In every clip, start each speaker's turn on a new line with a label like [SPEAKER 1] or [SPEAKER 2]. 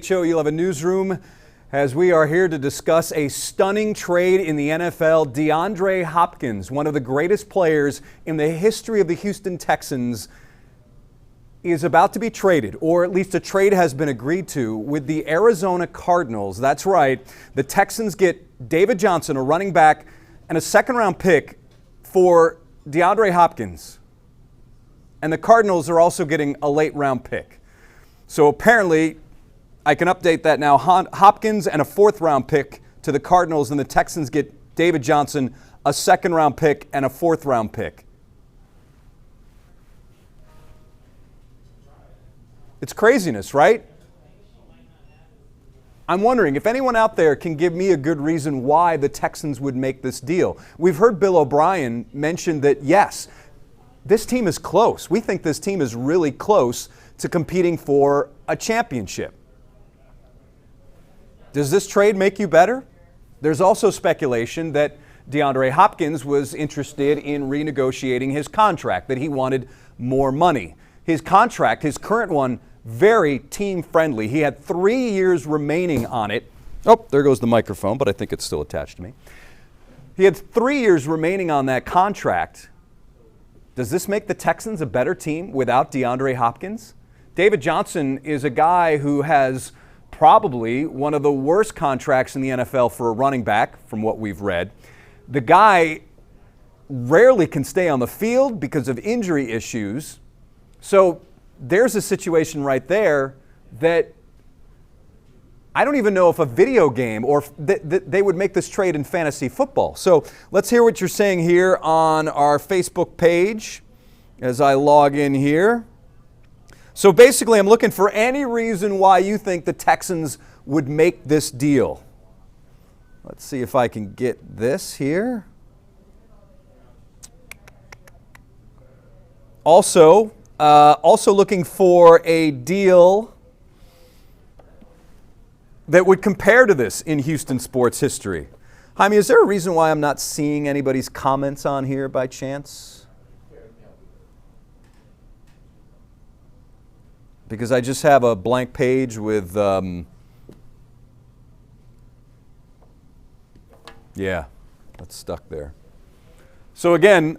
[SPEAKER 1] TEXANS newsroom as we are here to discuss a stunning trade in the NFL. DeAndre Hopkins, one of the greatest players in the history of the Houston Texans, is about to be traded, or at least a trade has been agreed to with the Arizona Cardinals. That's right. The Texans get David Johnson, a running back, and a second-round pick for DeAndre Hopkins. And the Cardinals are also getting a late-round pick. So apparently, I can update that now. Hopkins and a fourth-round pick to the Cardinals, and the Texans get David Johnson, a second-round pick, and a fourth-round pick. It's craziness, right? I'm wondering if anyone out there can give me a good reason why the Texans would make this deal. We've heard Bill O'Brien mention that, yes, this team is close. We think this team is really close to competing for a championship. Does this trade make you better? There's also speculation that DeAndre Hopkins was interested in renegotiating his contract, that he wanted more money. His contract, his current one, very team-friendly. He had 3 years remaining on it. Oh, there goes the microphone, but I think it's still attached to me. He had 3 years remaining on that contract. Does this make the Texans a better team without DeAndre Hopkins? David Johnson is a guy who has probably one of the worst contracts in the NFL for a running back, from what we've read. The guy rarely can stay on the field because of injury issues. So there's a situation right there that I don't even know if a video game or they would make this trade in fantasy football. So let's hear what you're saying here on our Facebook page as I log in here. So basically, I'm looking for any reason why you think the Texans would make this deal. Let's see if I can get this here. Also looking for a deal that would compare to this in Houston sports history. Jaime, is there a reason why I'm not seeing anybody's comments on here by chance? Because I just have a blank page with, yeah, that's stuck there. So again,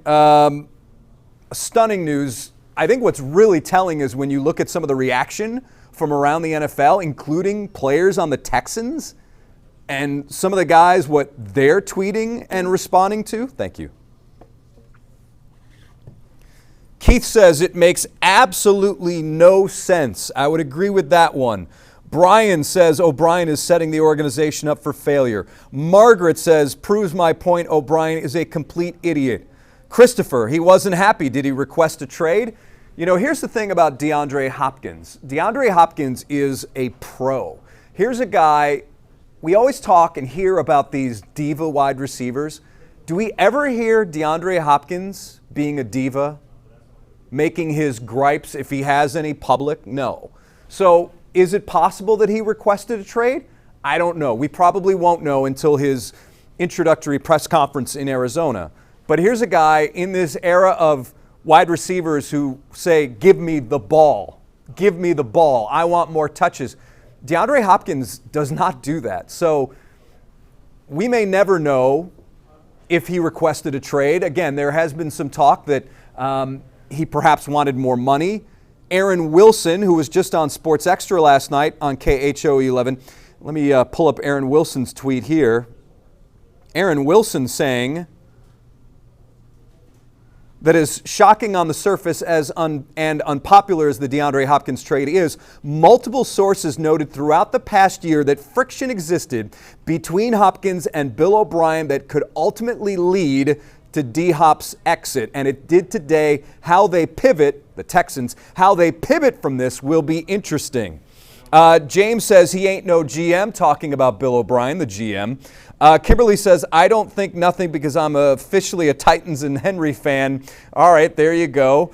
[SPEAKER 1] stunning news. I think what's really telling is when you look at some of the reaction from around the NFL, including players on the Texans, and some of the guys, what they're tweeting and responding to. Thank you. Keith says it makes absolutely no sense. I would agree with that one. Brian says O'Brien is setting the organization up for failure. Margaret says, proves my point, O'Brien is a complete idiot. Christopher, he wasn't happy. Did he request a trade? You know, here's the thing about DeAndre Hopkins. DeAndre Hopkins is a pro. Here's a guy, we always talk and hear about these diva wide receivers. Do we ever hear DeAndre Hopkins being a diva? Making his gripes, if he has any, public? No. So is it possible that he requested a trade? I don't know. We probably won't know until his introductory press conference in Arizona. But here's a guy in this era of wide receivers who say, give me the ball. Give me the ball. I want more touches. DeAndre Hopkins does not do that. So we may never know if he requested a trade. Again, there has been some talk that he perhaps wanted more money. Aaron Wilson, who was just on Sports Extra last night on KHOE 11. Let me pull up Aaron Wilson's tweet here. Aaron Wilson saying that as shocking on the surface and unpopular as the DeAndre Hopkins trade is, multiple sources noted throughout the past year that friction existed between Hopkins and Bill O'Brien that could ultimately lead to D-Hop's exit, and it did today. How they pivot, the Texans, how they pivot from this will be interesting. James says he ain't no GM, talking about Bill O'Brien, the GM. Kimberly says, I don't think nothing because I'm officially a Titans and Henry fan. All right, there you go.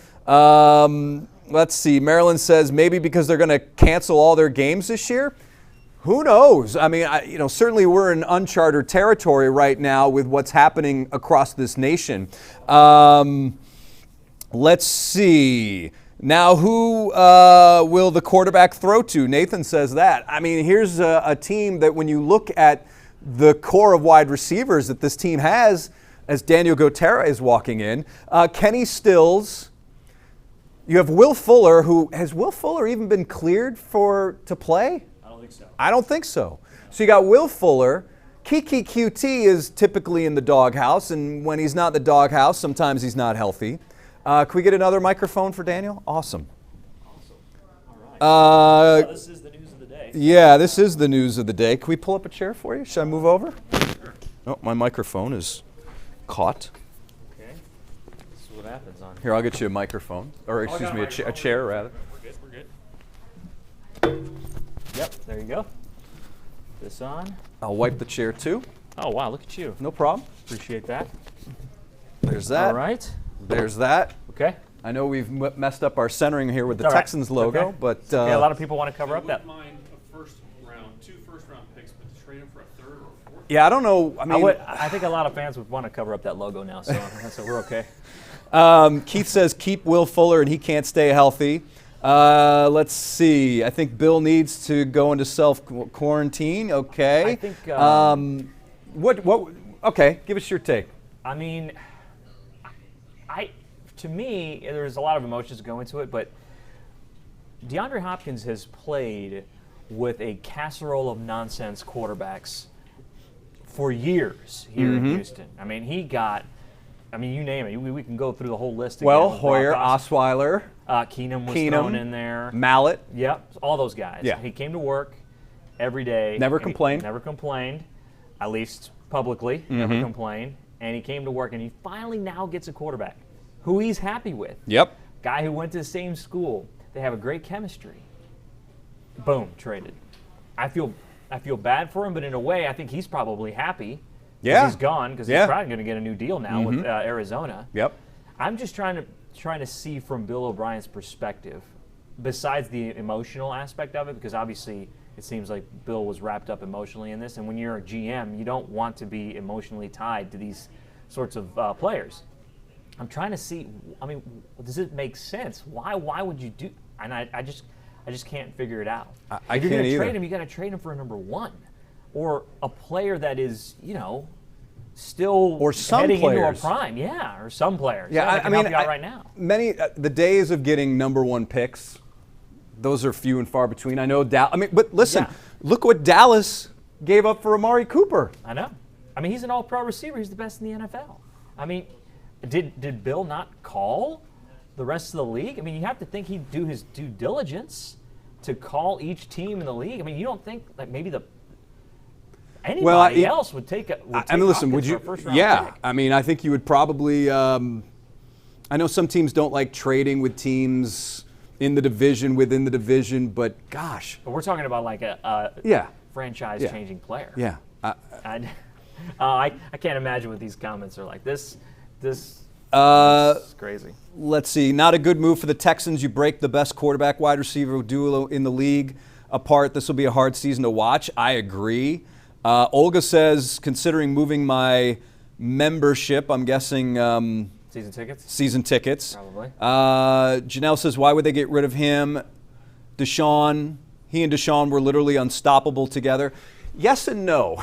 [SPEAKER 1] Let's see. Marilyn says maybe because they're going to cancel all their games this year. Who knows? I mean, certainly we're in uncharted territory right now with what's happening across this nation. Let's see. Now, who will the quarterback throw to? Nathan says that. I mean, here's a team that when you look at the core of wide receivers that this team has, as Daniel Gotera is walking in, Kenny Stills. You have Will Fuller, has Will Fuller even been cleared to play?
[SPEAKER 2] I don't think so.
[SPEAKER 1] I don't think so. So you got Will Fuller. Kiki QT is typically in the doghouse, and when he's not in the doghouse, sometimes he's not healthy. Can we get another microphone for Daniel? Awesome.
[SPEAKER 2] All right. This is the news of the day.
[SPEAKER 1] Yeah, this is the news of the day. Can we pull up a chair for you? Should I move over? Sure. Oh, my microphone is caught.
[SPEAKER 2] Okay. This is what happens on
[SPEAKER 1] Here, I'll get you a microphone. Or excuse me, a chair rather.
[SPEAKER 2] We're good. Yep, there you go. This on.
[SPEAKER 1] I'll wipe the chair too.
[SPEAKER 2] Oh, wow, look at you.
[SPEAKER 1] No problem.
[SPEAKER 2] Appreciate that.
[SPEAKER 1] There's that.
[SPEAKER 2] All right.
[SPEAKER 1] There's that.
[SPEAKER 2] Okay.
[SPEAKER 1] I know we've messed up our centering here with the
[SPEAKER 2] All right.
[SPEAKER 1] Texans logo,
[SPEAKER 2] okay.
[SPEAKER 1] but
[SPEAKER 2] a lot of people want to cover up that.
[SPEAKER 3] Mind two first-round picks, but to trade them for a third or a fourth.
[SPEAKER 1] yeah, I don't know. I mean,
[SPEAKER 2] I think a lot of fans would want to cover up that logo now, so we're okay.
[SPEAKER 1] Keith says keep Will Fuller and he can't stay healthy. Let's see. I think Bill needs to go into self-quarantine. Okay.
[SPEAKER 2] I think.
[SPEAKER 1] What? Okay, give us your take.
[SPEAKER 2] I mean, to me, there's a lot of emotions go into it, but DeAndre Hopkins has played with a casserole of nonsense quarterbacks for years here in Houston. I mean, you name it. We can go through the whole list again.
[SPEAKER 1] Well, Hoyer, Osweiler,
[SPEAKER 2] Keenum was thrown in there.
[SPEAKER 1] Mallet.
[SPEAKER 2] Yep, all those guys.
[SPEAKER 1] Yeah.
[SPEAKER 2] He came to work every day.
[SPEAKER 1] Never complained.
[SPEAKER 2] Never complained, at least publicly. Never complained. And he came to work, and he finally now gets a quarterback who he's happy with.
[SPEAKER 1] Yep.
[SPEAKER 2] Guy who went to the same school. They have a great chemistry. Boom, traded. I feel bad for him, but in a way, I think he's probably happy.
[SPEAKER 1] Yeah.
[SPEAKER 2] He's gone because he's probably going to get a new deal now with Arizona.
[SPEAKER 1] Yep.
[SPEAKER 2] I'm just trying to see from Bill O'Brien's perspective, besides the emotional aspect of it, because obviously it seems like Bill was wrapped up emotionally in this. And when you're a GM, you don't want to be emotionally tied to these sorts of players. I'm trying to see. I mean, does it make sense? Why would you do? And I just can't figure it out.
[SPEAKER 1] I
[SPEAKER 2] if you're
[SPEAKER 1] can't
[SPEAKER 2] going to
[SPEAKER 1] either.
[SPEAKER 2] trade him, you got to trade him for a number one, or a player that is, still
[SPEAKER 1] or some
[SPEAKER 2] heading
[SPEAKER 1] players.
[SPEAKER 2] into a prime. Yeah, or some players.
[SPEAKER 1] Yeah,
[SPEAKER 2] that can help you out right now.
[SPEAKER 1] Many the days of getting number one picks, those are few and far between. I know but listen, look what Dallas gave up for Amari Cooper.
[SPEAKER 2] I know. I mean, he's an all-pro receiver. He's the best in the NFL. I mean, did Bill not call the rest of the league? I mean, you have to think he'd do his due diligence to call each team in the league. I mean, you don't think that maybe anybody else would take
[SPEAKER 1] listen, would you?
[SPEAKER 2] For a first-round pick?
[SPEAKER 1] I mean, I think you would probably. I know some teams don't like trading with teams in the division within the division, but gosh.
[SPEAKER 2] But we're talking about like a franchise-changing player.
[SPEAKER 1] Yeah.
[SPEAKER 2] I can't imagine what these comments are like. This is crazy.
[SPEAKER 1] Let's see. Not a good move for the Texans. You break the best quarterback wide receiver duo in the league apart. This will be a hard season to watch. I agree. Olga says, considering moving my membership, I'm guessing
[SPEAKER 2] season tickets.
[SPEAKER 1] Season tickets.
[SPEAKER 2] Probably.
[SPEAKER 1] Janelle says, why would they get rid of him? Deshaun. He and Deshaun were literally unstoppable together. Yes and no.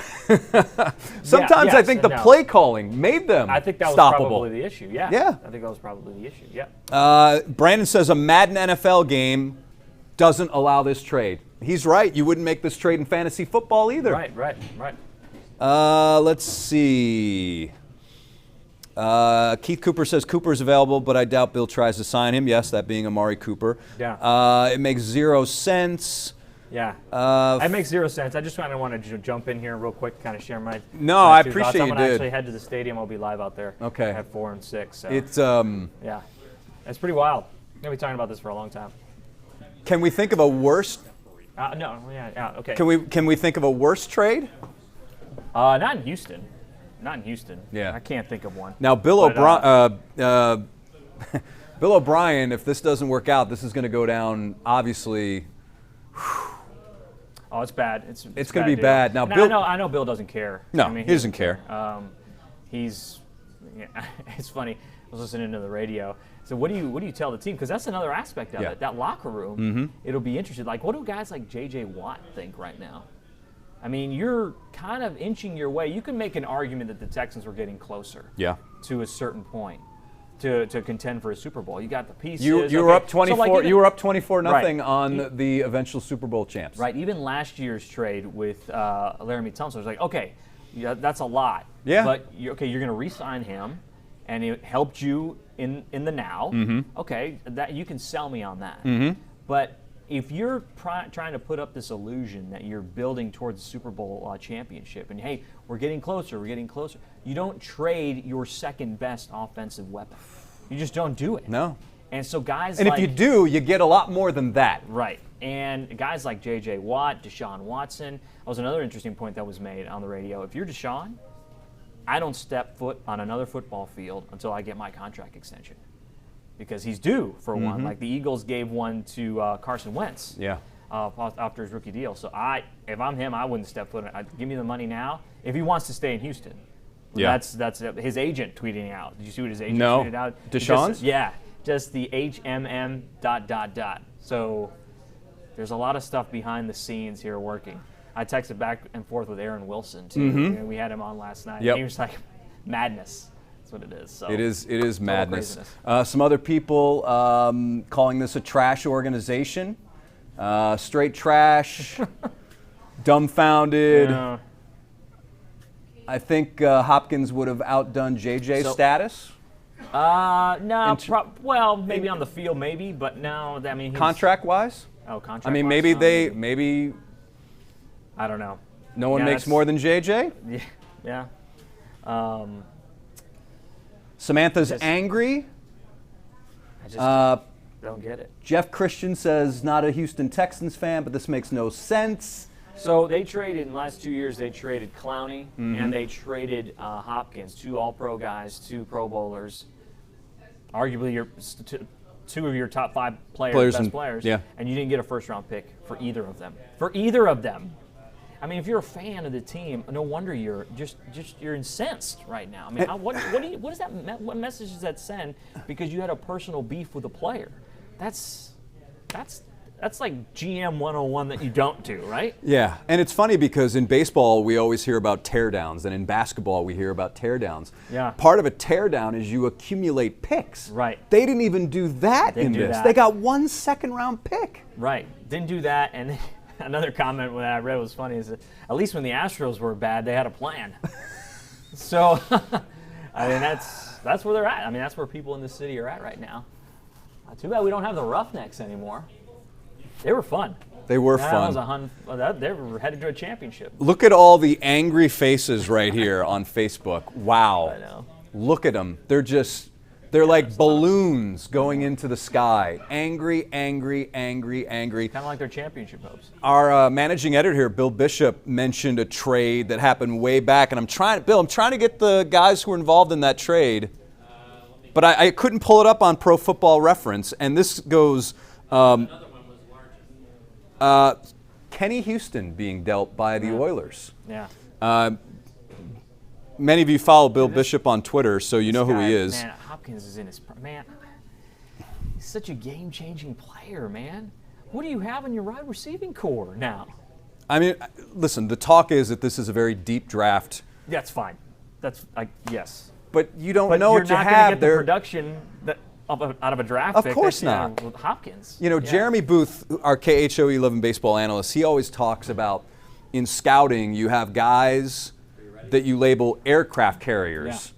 [SPEAKER 1] Sometimes I think the play calling made them
[SPEAKER 2] I think that was
[SPEAKER 1] stoppable.
[SPEAKER 2] probably the issue. Yeah. I think that was probably the issue. Yeah.
[SPEAKER 1] Brandon says a Madden NFL game doesn't allow this trade. He's right. You wouldn't make this trade in fantasy football either.
[SPEAKER 2] Right.
[SPEAKER 1] Let's see. Keith Cooper says Cooper's available, but I doubt Bill tries to sign him. Yes, that being Amari Cooper.
[SPEAKER 2] Yeah.
[SPEAKER 1] It makes 0 sense.
[SPEAKER 2] Yeah. It makes 0 sense. I just kind of want to jump in here real quick, kind of share my.
[SPEAKER 1] No, I appreciate
[SPEAKER 2] thoughts.
[SPEAKER 1] you
[SPEAKER 2] I'm
[SPEAKER 1] did.
[SPEAKER 2] going to actually head to the stadium. I'll be live out there.
[SPEAKER 1] Okay.
[SPEAKER 2] At 4 and 6. So.
[SPEAKER 1] It's
[SPEAKER 2] Yeah. It's pretty wild. I'm going to be talking about this for a long time.
[SPEAKER 1] Can we think of a worse?
[SPEAKER 2] No. Yeah. Okay.
[SPEAKER 1] Can we think of a worse trade?
[SPEAKER 2] Not in Houston.
[SPEAKER 1] Yeah.
[SPEAKER 2] I can't think of one.
[SPEAKER 1] Now, Bill O'Brien, if this doesn't work out, this is going to go down, obviously.
[SPEAKER 2] Oh, it's bad.
[SPEAKER 1] It's going to be bad. Now,
[SPEAKER 2] no,
[SPEAKER 1] Bill,
[SPEAKER 2] I know Bill doesn't care.
[SPEAKER 1] No, he doesn't care.
[SPEAKER 2] It's funny. was listening to the radio. So what do you tell the team? Because that's another aspect of it. That locker room, it'll be interesting. Like, what do guys like J.J. Watt think right now? I mean, you're kind of inching your way. You can make an argument that the Texans were getting closer to a certain point to contend for a Super Bowl. You got the pieces.
[SPEAKER 1] You were up 24. So like you were up 24-0 on the eventual Super Bowl champs.
[SPEAKER 2] Right. Even last year's trade with Laramie Tunsil was like, okay, that's a lot.
[SPEAKER 1] Yeah.
[SPEAKER 2] But you're going to re-sign him, and it helped you in the now. Okay, that you can sell me on that. But if you're trying to put up this illusion that you're building towards the Super Bowl championship, and hey, we're getting closer, you don't trade your second best offensive weapon. You just don't do it.
[SPEAKER 1] No.
[SPEAKER 2] And so guys
[SPEAKER 1] if you do, you get a lot more than that.
[SPEAKER 2] Right. And guys like J.J. Watt, Deshaun Watson, that was another interesting point that was made on the radio. If you're Deshaun, I don't step foot on another football field until I get my contract extension. Because he's due for one. Like the Eagles gave one to Carson Wentz after his rookie deal. So if I'm him, I wouldn't step foot. Give me the money now if he wants to stay in Houston. That's his agent tweeting out. Did you see what his agent tweeted out?
[SPEAKER 1] Deshaun's?
[SPEAKER 2] Just the HMM ... So there's a lot of stuff behind the scenes here working. I texted back and forth with Aaron Wilson too. We had him on last night. And he was like, madness. That's what it is. So
[SPEAKER 1] it is madness. Some other people calling this a trash organization. Straight trash. Dumbfounded.
[SPEAKER 2] Yeah.
[SPEAKER 1] I think Hopkins would have outdone JJ's status.
[SPEAKER 2] No. Well, maybe on the field, maybe, but no. I mean,
[SPEAKER 1] contract-wise.
[SPEAKER 2] Oh, contract.
[SPEAKER 1] I mean, maybe
[SPEAKER 2] I don't know.
[SPEAKER 1] No one makes more than JJ.
[SPEAKER 2] Yeah.
[SPEAKER 1] Samantha's angry.
[SPEAKER 2] I just don't get it.
[SPEAKER 1] Jeff Christian says not a Houston Texans fan, but this makes no sense.
[SPEAKER 2] So they traded in the last 2 years. They traded Clowney and they traded Hopkins, 2 All-Pro guys, 2 Pro Bowlers. Arguably, two of your top 5 best players.
[SPEAKER 1] Yeah.
[SPEAKER 2] And you didn't get a first-round pick for either of them. I mean, if you're a fan of the team, no wonder you're you're incensed right now. I mean, what message does that send? Because you had a personal beef with a player. That's like GM 101 that you don't do, right?
[SPEAKER 1] Yeah, and it's funny because in baseball we always hear about teardowns, and in basketball we hear about teardowns.
[SPEAKER 2] Yeah.
[SPEAKER 1] Part of a teardown is you accumulate picks.
[SPEAKER 2] Right.
[SPEAKER 1] They didn't even do that in this. They got 1 second-round pick.
[SPEAKER 2] Right. Didn't do that, and another comment that I read was funny is that at least when the Astros were bad, they had a plan. So, I mean, that's where they're at. I mean, that's where people in the city are at right now. Too bad we don't have the Roughnecks anymore. They were fun.
[SPEAKER 1] They were
[SPEAKER 2] fun. They were headed to a championship.
[SPEAKER 1] Look at all the angry faces right here on Facebook. Wow.
[SPEAKER 2] I know.
[SPEAKER 1] Look at them. They're like balloons going into the sky. Angry, angry, angry, angry.
[SPEAKER 2] Kind of like their championship hopes.
[SPEAKER 1] Our managing editor here, Bill Bishop, mentioned a trade that happened way back, and I'm trying to get the guys who were involved in that trade, but I couldn't pull it up on Pro Football Reference, and this goes.
[SPEAKER 3] Another one was larger.
[SPEAKER 1] Kenny Houston being dealt by the Oilers.
[SPEAKER 2] Yeah.
[SPEAKER 1] Many of you follow Bill Bishop on Twitter, so you know who he is.
[SPEAKER 2] Man, Hopkins is in his man. He's such a game-changing player, man. What do you have in your wide receiving core now?
[SPEAKER 1] I mean, listen. The talk is that this is a very deep draft.
[SPEAKER 2] That's fine. Yes.
[SPEAKER 1] But you don't know what you have.
[SPEAKER 2] You're not going to get the production out of a draft pick.
[SPEAKER 1] Of course not.
[SPEAKER 2] With Hopkins.
[SPEAKER 1] You know, Jeremy Booth, our KHOE 11 baseball analyst, he always talks about in scouting you have guys that you label aircraft carriers.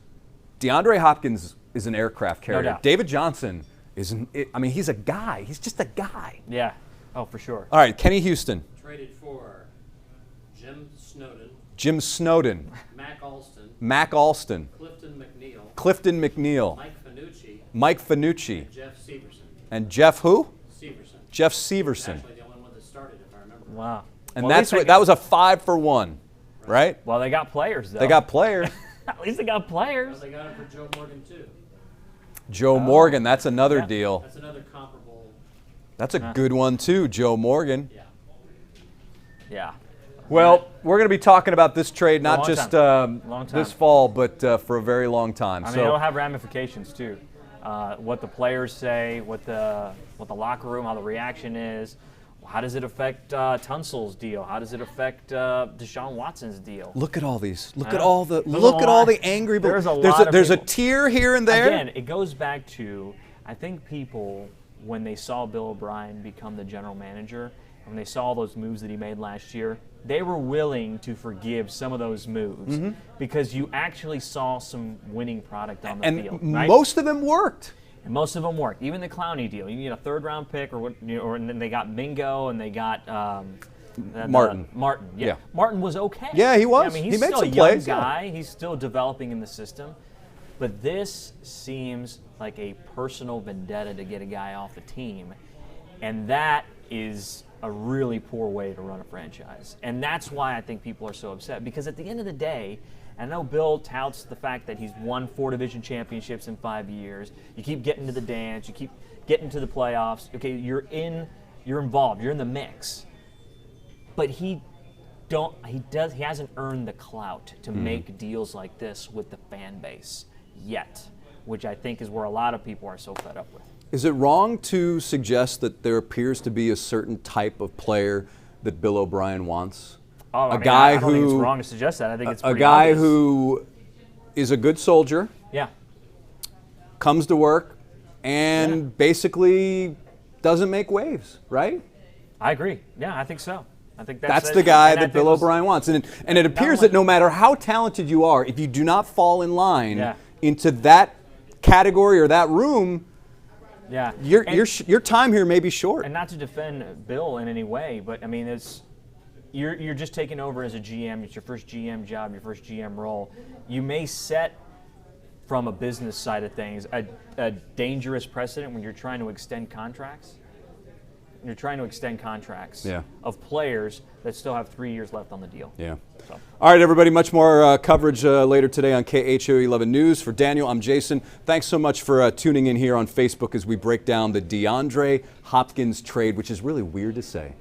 [SPEAKER 1] Yeah. DeAndre Hopkins is an aircraft carrier.
[SPEAKER 2] No doubt.
[SPEAKER 1] David Johnson he's a guy. He's just a guy.
[SPEAKER 2] Yeah. Oh, for sure.
[SPEAKER 1] All right, Kenny Houston.
[SPEAKER 3] Traded for Jim
[SPEAKER 1] Snowden. Mac Alston. Clifton McNeil. Mike Finucci. And Jeff who? Jeff Severson.
[SPEAKER 3] Actually, the only one that started, if I remember.
[SPEAKER 2] Wow.
[SPEAKER 1] And that was a 5-for-1, right?
[SPEAKER 2] Well, they got players, though.
[SPEAKER 1] They got players.
[SPEAKER 2] At least they got players.
[SPEAKER 3] Well, they got it for Joe Morgan, too.
[SPEAKER 1] Joe Morgan, that's another deal.
[SPEAKER 3] That's another comparable.
[SPEAKER 1] That's a good one, too, Joe Morgan.
[SPEAKER 3] Yeah.
[SPEAKER 2] Yeah.
[SPEAKER 1] Well, we're going to be talking about this trade not just
[SPEAKER 2] Long time.
[SPEAKER 1] this fall, but for a very long time.
[SPEAKER 2] I mean, it'll have ramifications, too. what the players say, what the locker room, how the reaction is. How does it affect Tunsil's deal? How does it affect Deshaun Watson's deal?
[SPEAKER 1] Look at all these. Look at
[SPEAKER 2] There's
[SPEAKER 1] all the angry.
[SPEAKER 2] There's
[SPEAKER 1] There's a
[SPEAKER 2] people.
[SPEAKER 1] tear here and there.
[SPEAKER 2] Again, it goes back to, I think people, when they saw Bill O'Brien become the general manager, when they saw those moves that he made last year, they were willing to forgive some of those moves because you actually saw some winning product on the field.
[SPEAKER 1] And
[SPEAKER 2] right?
[SPEAKER 1] most of them worked.
[SPEAKER 2] And most of them worked. Even the Clowney deal. You get a third-round pick, and then they got Mingo, and they got
[SPEAKER 1] Martin.
[SPEAKER 2] Martin, yeah.
[SPEAKER 1] Yeah.
[SPEAKER 2] Martin was okay.
[SPEAKER 1] Yeah, he was.
[SPEAKER 2] I mean,
[SPEAKER 1] He
[SPEAKER 2] he's
[SPEAKER 1] made
[SPEAKER 2] still
[SPEAKER 1] some
[SPEAKER 2] a young
[SPEAKER 1] plays, yeah.
[SPEAKER 2] guy. He's still developing in the system. But this seems like a personal vendetta to get a guy off the team, and that is a really poor way to run a franchise. And that's why I think people are so upset, because at the end of the day, I know Bill touts the fact that he's won 4 division championships in 5 years. You keep getting to the dance. You keep getting to the playoffs. Okay, you're involved. You're in the mix. But he hasn't earned the clout to make deals like this with the fan base yet, which I think is where a lot of people are so fed up with.
[SPEAKER 1] Is it wrong to suggest that there appears to be a certain type of player that Bill O'Brien wants?
[SPEAKER 2] Oh, I don't think it's wrong to suggest that. I think it's
[SPEAKER 1] a
[SPEAKER 2] pretty
[SPEAKER 1] guy
[SPEAKER 2] obvious.
[SPEAKER 1] who is a good soldier,
[SPEAKER 2] Yeah.
[SPEAKER 1] comes to work, and basically doesn't make waves, right?
[SPEAKER 2] I agree. Yeah, I think so. I think
[SPEAKER 1] That's
[SPEAKER 2] it.
[SPEAKER 1] the guy
[SPEAKER 2] And I
[SPEAKER 1] that
[SPEAKER 2] think
[SPEAKER 1] Bill
[SPEAKER 2] it was-
[SPEAKER 1] O'Brien wants. And it appears
[SPEAKER 2] only-
[SPEAKER 1] that no matter how talented you are, if you do not fall in line
[SPEAKER 2] Yeah.
[SPEAKER 1] into that category or that room,
[SPEAKER 2] Yeah.
[SPEAKER 1] your time here may be short.
[SPEAKER 2] And not to defend Bill in any way, but I mean, you're just taking over as a GM. It's your first GM job, your first GM role. You may set, from a business side of things, a dangerous precedent when you're trying to extend contracts. You're trying to extend contracts of players that still have 3 years left on the deal.
[SPEAKER 1] Yeah.
[SPEAKER 2] So.
[SPEAKER 1] All right, everybody. Much more coverage later today on KHO 11 News. For Daniel, I'm Jason. Thanks so much for tuning in here on Facebook as we break down the DeAndre Hopkins trade, which is really weird to say.